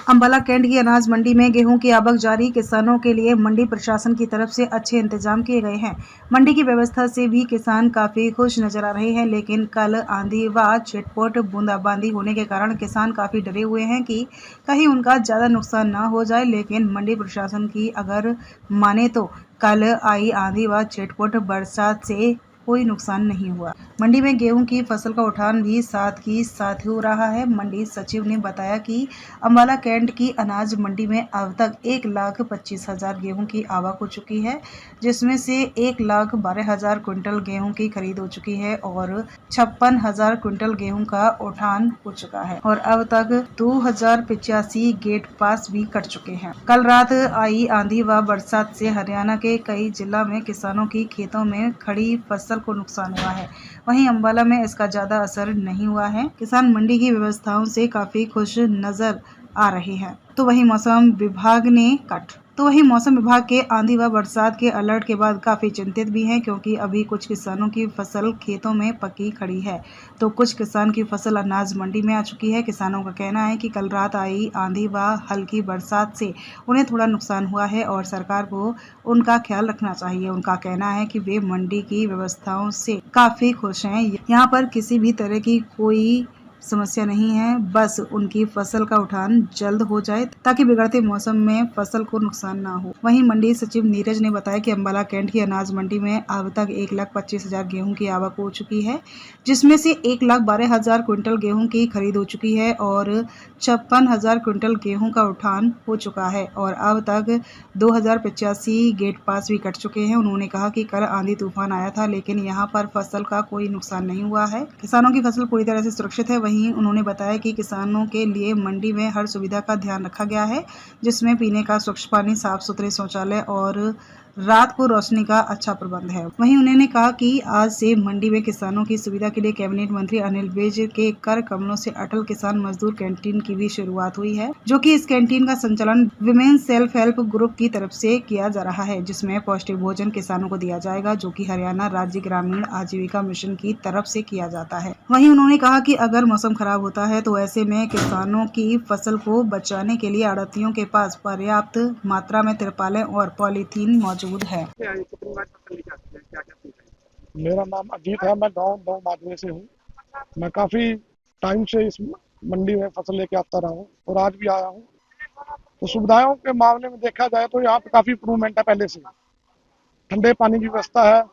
Ambala cantt की अनाज मंडी में गेहूं की आवक जारी। किसानों के लिए मंडी प्रशासन की तरफ से अच्छे इंतजाम किए गए हैं। मंडी की व्यवस्था से भी किसान काफी खुश नजर आ रहे हैं, लेकिन कल आंधी व छिटपुट बूंदाबांदी होने के कारण किसान काफी डरे हुए हैं कि कहीं उनका ज्यादा नुकसान न हो जाए। लेकिन मंडी प्रशासन की अगर माने तो कल आई आंधी व छिटपुट बरसात से कोई नुकसान नहीं हुआ। मंडी में गेहूं की फसल का उठान भी साथ ही साथ हो रहा है। मंडी सचिव ने बताया कि अंबाला कैंट की अनाज मंडी में अब तक 1,25,000 गेहूं की आवक हो चुकी है, जिसमें से 1,12,000 क्विंटल गेहूं की खरीद हो चुकी है और 56,000 क्विंटल गेहूं का उठान हो चुका है और अब तक 2,085 गेट पास भी कट चुके हैं। कल रात आई आंधी व बरसात से हरियाणा के कई जिला में किसानों की खेतों में खड़ी फसल को नुकसान हुआ है। वहीं अंबाला में इसका ज्यादा असर नहीं हुआ है। किसान मंडी की व्यवस्थाओं से काफी खुश नजर आ रहे हैं। तो वहीं मौसम विभाग के आंधी व बरसात के अलर्ट के बाद काफी चिंतित भी हैं, क्योंकि अभी कुछ किसानों की फसल खेतों में पकी खड़ी है तो कुछ किसान की फसल अनाज मंडी में आ चुकी है। किसानों का कहना है कि कल रात आई आंधी व हल्की बरसात से उन्हें थोड़ा नुकसान हुआ है और सरकार को उनका ख्याल रखना चाहिए। उनका कहना है कि वे मंडी की व्यवस्थाओं से काफी खुश हैं। यहाँ पर किसी भी तरह की कोई समस्या नहीं है, बस उनकी फसल का उठान जल्द हो जाए ताकि बिगड़ते मौसम में फसल को नुकसान ना हो। वहीं मंडी सचिव नीरज ने बताया कि अंबाला कैंट की अनाज मंडी में अब तक 1,25,000 गेहूं की आवक हो चुकी है, जिसमें से 1,12,000 क्विंटल गेहूं की खरीद हो चुकी है और 56,000 क्विंटल गेहूं का उठान हो चुका है और अब तक 2,085 गेट पास भी कट चुके हैं। उन्होंने कहा कि कल आंधी तूफान आया था, लेकिन यहाँ पर फसल का कोई नुकसान नहीं हुआ है। किसानों की फसल पूरी तरह से सुरक्षित है। वहीं उन्होंने बताया कि किसानों के लिए मंडी में हर सुविधा का ध्यान रखा गया है, जिसमें पीने का स्वच्छ पानी, साफ सुथरे शौचालय और रात को रोशनी का अच्छा प्रबंध है। वहीं उन्होंने कहा कि आज से मंडी में किसानों की सुविधा के लिए कैबिनेट मंत्री अनिल विज के कर कमलों से अटल किसान मजदूर कैंटीन की भी शुरुआत हुई है, जो कि इस कैंटीन का संचालन विमेन सेल्फ हेल्प ग्रुप की तरफ से किया जा रहा है, जिसमें पौष्टिक भोजन किसानों को दिया जाएगा, जो कि हरियाणा राज्य ग्रामीण आजीविका मिशन की तरफ से किया जाता है। वहीं उन्होंने कहा कि अगर मौसम खराब होता है तो ऐसे में किसानों की फसल को बचाने के लिए आड़तियों के पास पर्याप्त मात्रा में तिरपालें और पॉलीथीन मौजूद है। मेरा नाम अजीत है। मैं गांव नौ माजरे से हूँ। मैं काफी टाइम से इस मंडी में फसल लेके आता रहा हूँ और आज भी आया हूँ। तो सुविधाओं के मामले में देखा जाए तो यहाँ पे काफी इम्प्रूवमेंट है पहले से। ठंडे पानी की व्यवस्था है,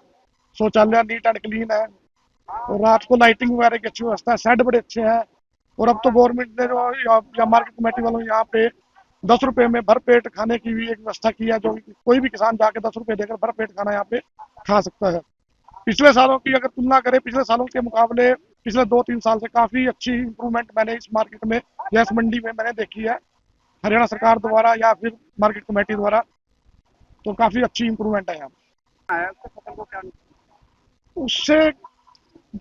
शौचालय नीट एंड क्लीन है और रात को लाइटिंग वगैरह की अच्छी व्यवस्था है, शेड बड़े अच्छे हैं। और अब तो गवर्नमेंट ने जो या मार्केट कमेटी वालों यहाँ पे 10 रुपए में भर पेट खाने की भी एक व्यवस्था की है, जो कोई भी किसान जाके 10 रुपए देकर भर पेट खाना यहाँ पे खा सकता है। पिछले सालों की अगर तुलना करें, पिछले सालों के मुकाबले पिछले 2-3 साल से काफी अच्छी इंप्रूवमेंट मैंने इस मार्केट में या इस मंडी में मैंने देखी है, हरियाणा सरकार द्वारा या फिर मार्केट कमेटी द्वारा। तो काफी अच्छी इंप्रूवमेंट है यहाँ। उससे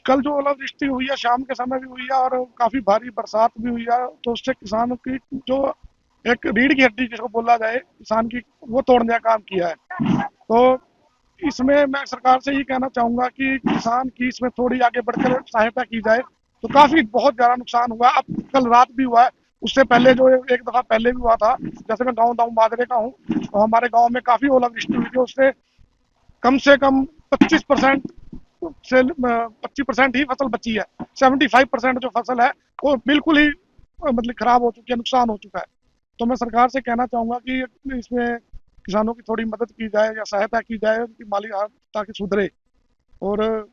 कल जो ओलावृष्टि हुई है शाम के समय भी हुई है और काफी भारी बरसात भी हुई है, तो उससे किसानों की जो एक रीढ़ की हड्डी जिसको बोला जाए किसान की, वो तोड़ने का काम किया है। तो इसमें मैं सरकार से ये कहना चाहूंगा कि किसान की इसमें थोड़ी आगे बढ़कर सहायता की जाए। तो काफी बहुत ज्यादा नुकसान हुआ। अब कल रात भी हुआ है, उससे पहले जो एक दफा पहले भी हुआ था। जैसे मैं गाँव माजरे का हूँ, तो हमारे गाँव में काफी ओलावृष्टि हुई थी, उससे कम से कम 25% से 25% ही फसल बची है। 75% जो फसल है वो बिल्कुल ही मतलब खराब हो चुकी है, नुकसान हो चुका है। तो मैं सरकार से कहना चाहूंगा कि इसमें किसानों की थोड़ी मदद की जाए या सहायता की जाए, उनकी माली हालत ताकि सुधरे। और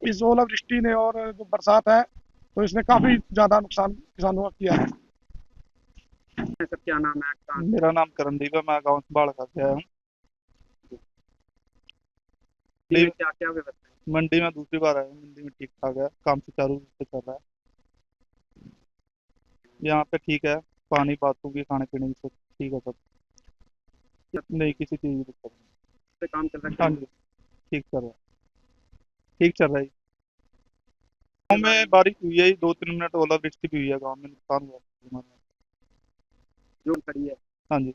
इस ओलावृष्टि ने और जो बरसात है तो इसने काफी ज्यादा नुकसान किसानों का किया है। सर क्या नाम है आपका? मेरा नाम करणदीप है। मैं गाँव संभाल कर आया हूँ। मंडी में क्या क्या व्यवस्था है? मंडी में दूसरी बार आया हूँ। मंडी में ठीक ठाक है, काम सुचारू रूप से चल रहा है। यहाँ पे ठीक है, पानी बातों की खाने पीने की सब ठीक है सब। नहीं किसी चीज़ की दिक्कत नहीं। से काम चल रहा हाँ है? जी, ठीक चल रहा है, ठीक चल रहा है। गाँव में बारिश हुई है, 2-3 मिनट ओलावृष्टि भी हुई है, गाँव में नुकसान हुआ है हमारे। जो खड़ी है हाँ जी,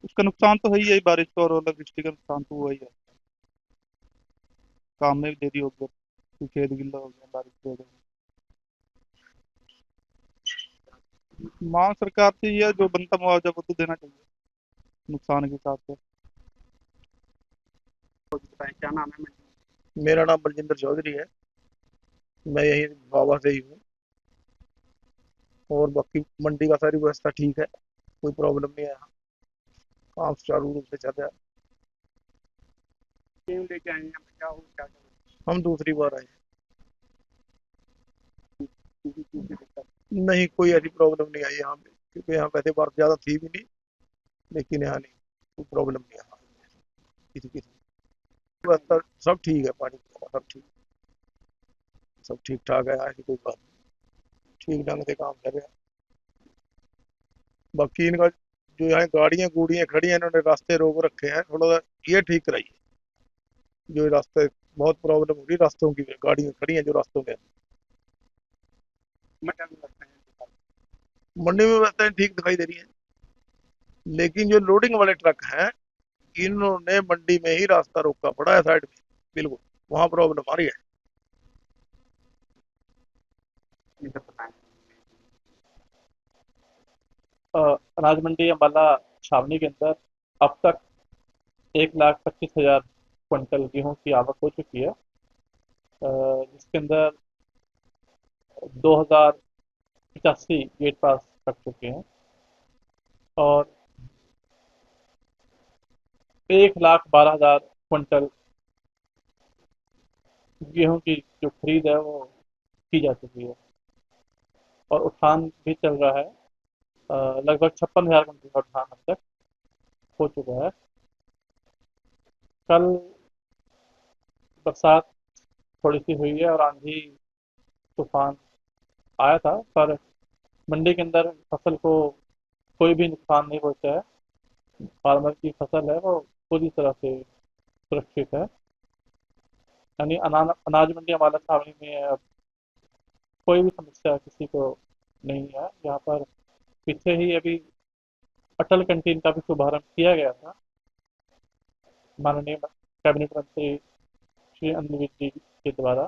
उसका नुकसान तो है ही है, बारिश का और ओलावृष्टि का नुकसान तो हुआ ही है। काम में भी देरी हो गया, खेत गिल्ला हो गया बारिश की वजह से। मांग सरकार से ये है, जो बनता मुआवजा वो तो देना चाहिए नुकसान के हिसाब से। बताएं क्या नाम है मंडी? मेरा नाम बलजिंदर चौधरी है। मैं यही बाबा से ही हूँ। और बाकी मंडी का सारी व्यवस्था ठीक है, कोई प्रॉब्लम नहीं है यहाँ। काम सुचारू रूप से चल रहा है। क्यों लेके आए हैं यहाँ पे, क्या हो क्या हम दूसरी बार आए हैं। किसी चीज़ की दिक्कत? नहीं, कोई ऐसी प्रॉब्लम नहीं आई यहाँ पे, क्योंकि यहाँ वैसे बार ज़्यादा थी भी नहीं। लेकिन यहाँ नहीं, कोई प्रॉब्लम नहीं है यहाँ। किसी किसी व्यवस्था सब ठीक है, पानी वगैरह सब ठीक, सब ठीक ठाक है, ऐसी कोई बात नहीं। ठीक ढंग से काम कर रहे हैं। बाकी इनका जो यहाँ गाड़ियाँ गुड़ियाँ खड़ी हैं, इन्होंने रास्ते रोक रखे हैं, थोड़ा सा ये ठीक कराइए। जो रास्ते बहुत प्रॉब्लम हो रही है, रास्तों की गाड़ियाँ खड़ी हैं जो रास्तों में। मैं क्या लगता है? मंडी में व्यवस्थाएं ठीक दिखाई दे रही है, लेकिन जो लोडिंग वाले ट्रक हैं, इन्होंने मंडी में ही रास्ता रोका पड़ा है साइड में, बिल्कुल वहां प्रॉब्लम आ रही है। इनसे बताएं। अनाज मंडी अम्बाला छावनी के अंदर अब तक 1,25,000 क्विंटल गेहूं की आवक हो चुकी है, जिसके अंदर 2,085 गेट पास कर चुके हैं और 1,12,000 क्विंटल गेहूं की जो खरीद है वो की जा चुकी है और उठान भी चल रहा है। लगभग 56,000 क्विंटल का उठान अब तक हो चुका है। कल बरसात थोड़ी सी हुई है और आंधी तूफान आया था, पर मंडी के अंदर फसल को कोई भी नुकसान नहीं पहुंचा है। फार्मर की फसल है वो पूरी तरह से सुरक्षित है। यानी अनाज मंडी अम्बाला छावनी में अब कोई भी समस्या किसी को नहीं है। यहाँ पर पीछे ही अभी अटल कैंटीन का भी शुभारंभ किया गया था माननीय कैबिनेट मंत्री श्री अनिल विज जी के द्वारा,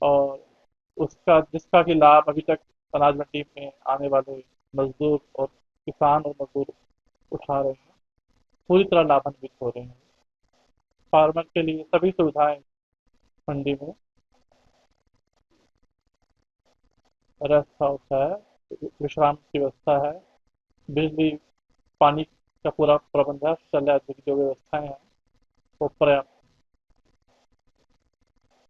और उसका जिसका कि लाभ अभी तक अनाज मंडी में आने वाले मजदूर और किसान और मजदूर उठा रहे हैं, पूरी तरह लाभान्वित हो रहे हैं। फार्मर के लिए सभी सुविधाएं मंडी में, रेस्ट हाउस है, विश्राम की व्यवस्था है, बिजली पानी का पूरा प्रबंध है, शौचालय आदि की जो व्यवस्थाएं हैं वो पर्याप्त